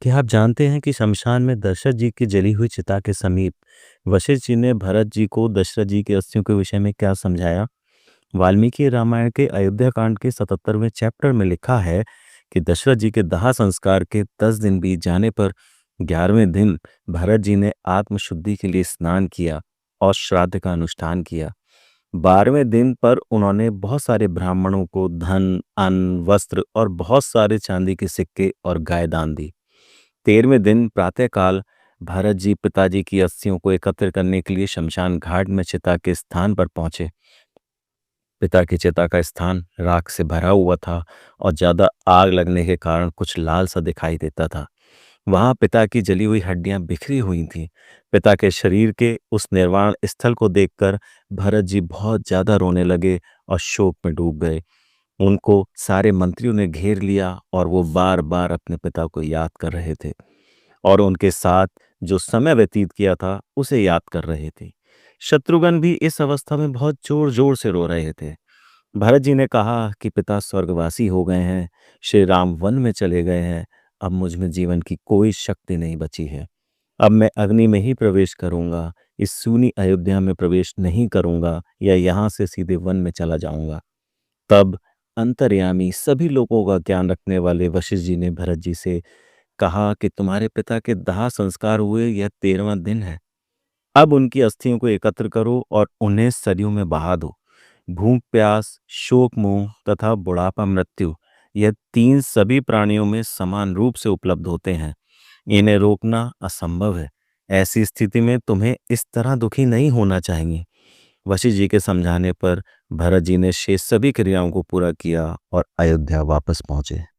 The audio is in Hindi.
क्या आप जानते हैं कि शमशान में दशरथ जी की जली हुई चिता के समीप वशिष्ठ जी ने भरत जी को दशरथ जी की अस्थियों के विषय में क्या समझाया? वाल्मीकि रामायण के अयोध्या कांड के 77वें चैप्टर में लिखा है कि दशरथ जी के दाह संस्कार के 10 दिन बीत जाने पर 11वें दिन भरत जी ने आत्मशुद्धि के लिए स्नान किया और श्राद्ध का अनुष्ठान किया। 12वें दिन पर उन्होंने बहुत सारे ब्राह्मणों को धन, अन्न, वस्त्र और बहुत सारे चांदी के सिक्के और गाय दान दी। 13वें दिन प्रातःकाल भरत जी पिताजी की अस्थियों को एकत्र करने के लिए शमशान घाट में चिता के स्थान पर पहुंचे। पिता की चिता का स्थान राख से भरा हुआ था और ज्यादा आग लगने के कारण कुछ लाल सा दिखाई देता था। वहां पिता की जली हुई हड्डियां बिखरी हुई थीं। पिता के शरीर के उस निर्वाण स्थल को देखकर भरत जी बहुत ज्यादा रोने लगे और शोक में डूब गए। उनको सारे मंत्रियों ने घेर लिया और वो बार बार अपने पिता को याद कर रहे थे और उनके साथ जो समय व्यतीत किया था उसे याद कर रहे थे। शत्रुघ्न भी इस अवस्था में बहुत जोर जोर से रो रहे थे। भरत जी ने कहा कि पिता स्वर्गवासी हो गए हैं, श्री राम वन में चले गए हैं, अब मुझ में जीवन की कोई शक्ति नहीं बची है। अब मैं अग्नि में ही प्रवेश करूंगा, इस सूनी अयोध्या में प्रवेश नहीं करूंगा या यहाँ से सीधे वन में चला जाऊंगा। तब अंतर्यामी सभी लोगों का ज्ञान रखने वाले वशिष्ठ जी ने भरत जी से कहा कि तुम्हारे पिता के दाह संस्कार हुए यह 13वां दिन है। अब उनकी अस्थियों को एकत्र करो और उन्हें सरयू में बहा दो। भूख प्यास, शोक मोह तथा बुढ़ापा मृत्यु, यह तीन सभी प्राणियों में समान रूप से उपलब्ध होते हैं। इन्हें रोकना असंभव है। ऐसी स्थिति में तुम्हें इस तरह दुखी नहीं होना चाहिए। वशिष्ठ जी के समझाने पर भरत जी ने शेष सभी क्रियाओं को पूरा किया और अयोध्या वापस पहुंचे।